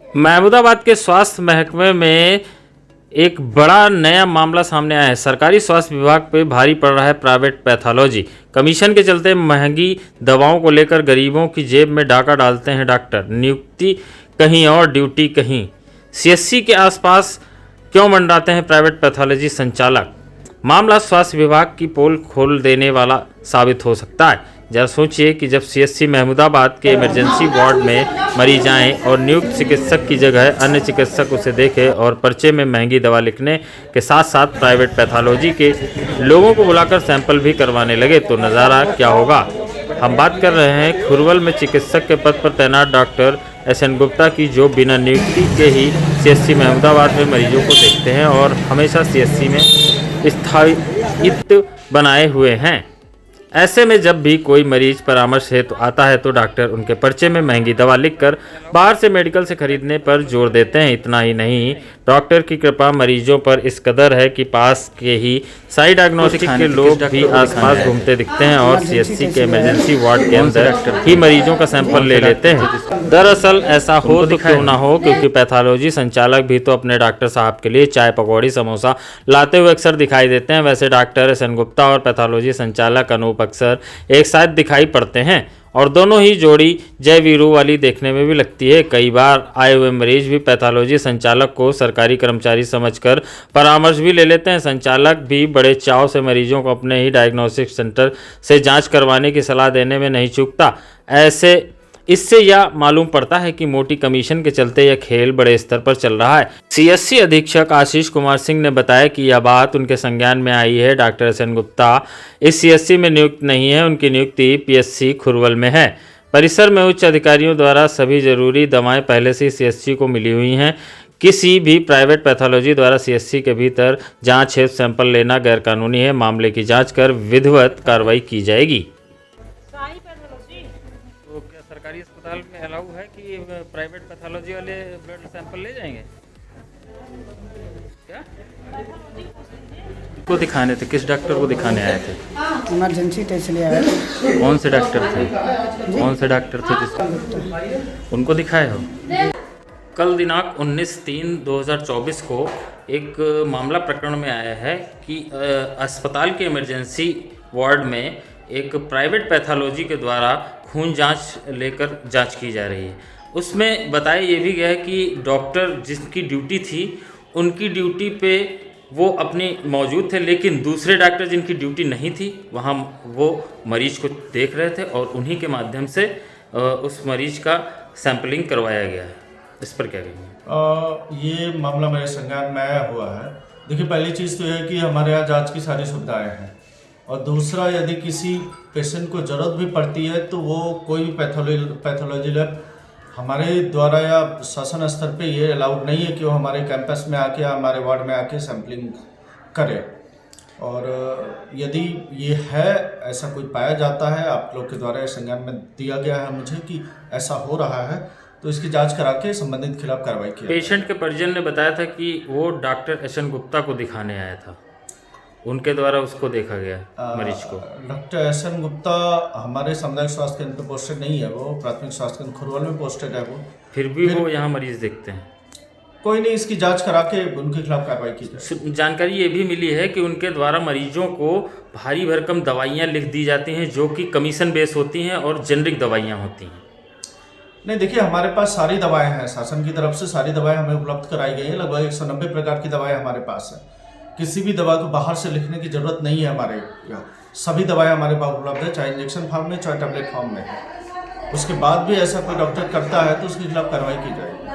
महमूदाबाद के स्वास्थ्य महकमे में एक बड़ा नया मामला सामने आया है। सरकारी स्वास्थ्य विभाग पे भारी पड़ रहा है प्राइवेट पैथोलॉजी। कमीशन के चलते महंगी दवाओं को लेकर गरीबों की जेब में डाका डालते हैं डॉक्टर। नियुक्ति कहीं और, ड्यूटी कहीं। सीएससी के आसपास क्यों मंडराते हैं प्राइवेट पैथोलॉजी संचालक? मामला स्वास्थ्य विभाग की पोल खोल देने वाला साबित हो सकता है। जरा सोचिए कि जब सीएससी महमूदाबाद के इमरजेंसी वार्ड में मरीज आए और नियुक्त चिकित्सक की जगह अन्य चिकित्सक उसे देखे और पर्चे में महंगी दवा लिखने के साथ साथ प्राइवेट पैथोलॉजी के लोगों को बुलाकर सैंपल भी करवाने लगे तो नज़ारा क्या होगा। हम बात कर रहे हैं खुरवल में चिकित्सक के पद पर तैनात डॉक्टर SN गुप्ता की, जो बिना नियुक्ति के ही सीएससी महमूदाबाद में मरीजों को देखते हैं और हमेशा सीएससी में स्थायित्व बनाए हुए हैं। ऐसे में जब भी कोई मरीज परामर्श हेतु आता है तो डॉक्टर उनके पर्चे में महंगी दवा लिखकर बाहर से मेडिकल से खरीदने पर जोर देते हैं। इतना ही नहीं, डॉक्टर की कृपा मरीजों पर इस कदर है कि पास के ही साई डायग्नोस्टिक के लोग भी आसपास घूमते दिखते हैं और सीएससी के इमरजेंसी वार्ड के अंदर ही मरीजों का सैंपल ले लेते हैं। दरअसल ऐसा हो तो क्यों ना हो, क्योंकि पैथोलॉजी संचालक भी तो अपने डॉक्टर साहब के लिए चाय पकौड़ी समोसा लाते हुए अक्सर दिखाई देते हैं। वैसे डॉक्टर SN गुप्ता और पैथोलॉजी संचालक अनूप अक्सर एक साथ दिखाई पड़ते हैं और दोनों ही जोड़ी जय वीरू वाली देखने में भी लगती है। कई बार आए हुए मरीज भी पैथोलॉजी संचालक को सरकारी कर्मचारी समझकर परामर्श भी ले लेते हैं। संचालक भी बड़े चाव से मरीजों को अपने ही डायग्नोस्टिक सेंटर से जांच करवाने की सलाह देने में नहीं चूकता। इससे यह मालूम पड़ता है कि मोटी कमीशन के चलते यह खेल बड़े स्तर पर चल रहा है। सीएससी अधीक्षक आशीष कुमार सिंह ने बताया कि यह बात उनके संज्ञान में आई है। डॉक्टर SN गुप्ता इस सीएससी में नियुक्त नहीं है, उनकी नियुक्ति PSC खुरवल में है। परिसर में उच्च अधिकारियों द्वारा सभी जरूरी दवाएं पहले से ही सीएससी को मिली हुई हैं। किसी भी प्राइवेट पैथोलॉजी द्वारा सीएससी के भीतर जाँच हेतु सैंपल लेना गैरकानूनी है। मामले की जाँच कर विधिवत कार्रवाई की जाएगी। तो क्या सरकारी अस्पताल में अलाउ है कि प्राइवेट पैथोलॉजी वाले ब्लड सैंपल ले जाएंगे? क्या को दिखाने थे? किस डॉक्टर को दिखाने आए थे? इमरजेंसी तो इसलिए आए थे। कौन से डॉक्टर थे? कौन से डॉक्टर थे जिसको उनको दिखाए हो? कल दिनांक 19/3/2024 को एक मामला प्रकरण में आया है कि अस्पताल के इमरजेंसी वार्ड में एक प्राइवेट पैथोलॉजी के द्वारा खून जांच लेकर जांच की जा रही है। उसमें बताया ये भी गया है कि डॉक्टर जिसकी ड्यूटी थी उनकी ड्यूटी पे वो अपनी मौजूद थे, लेकिन दूसरे डॉक्टर जिनकी ड्यूटी नहीं थी वहाँ वो मरीज को देख रहे थे और उन्हीं के माध्यम से उस मरीज का सैंपलिंग करवाया गया है। इस पर क्या कहेंगे? ये मामला मेरे संज्ञान में आया हुआ है। देखिए, पहली चीज़ तो यह है कि हमारे यहाँ जांच की सारी सुविधाएं हैं और दूसरा, यदि किसी पेशेंट को ज़रूरत भी पड़ती है तो वो कोई भी पैथोलॉजी लैब हमारे द्वारा या शासन स्तर पे ये अलाउड नहीं है कि वो हमारे कैंपस में आके या हमारे वार्ड में आके सैम्पलिंग करे। और यदि ये है, ऐसा कोई पाया जाता है, आप लोग के द्वारा संज्ञान में दिया गया है मुझे कि ऐसा हो रहा है, तो इसकी जांच करा के संबंधित खिलाफ कार्रवाई की। पेशेंट के परिजन ने बताया था कि वो डॉक्टर SN गुप्ता को दिखाने आया था, उनके द्वारा उसको देखा गया मरीज को। डॉक्टर SN गुप्ता हमारे सामुदायिक स्वास्थ्य केंद्र पर पोस्टेड नहीं है, वो प्राथमिक स्वास्थ्य केंद्र खुरवल में पोस्टेड है। वो फिर भी वो यहाँ मरीज देखते हैं। कोई नहीं, इसकी जांच करा के उनके खिलाफ कार्रवाई की जाए। जानकारी ये भी मिली है कि उनके द्वारा मरीजों को भारी भरकम दवाइयाँ लिख दी जाती हैं जो कि कमीशन बेस होती हैं और जेनरिक दवाइयाँ होती हैं। नहीं, देखिए, हमारे पास सारी दवाएं हैं, शासन की तरफ से सारी दवाएं हमें उपलब्ध कराई गई हैं। लगभग 190 प्रकार की दवाएं हमारे पास है। किसी भी दवा को बाहर से लिखने की जरूरत नहीं है। हमारे यहाँ सभी दवाएं हमारे पास उपलब्ध है, चाहे इंजेक्शन फॉर्म में चाहे टैबलेट फॉर्म में। उसके बाद भी ऐसा कोई डॉक्टर करता है तो उसके खिलाफ कार्रवाई की जाएगी।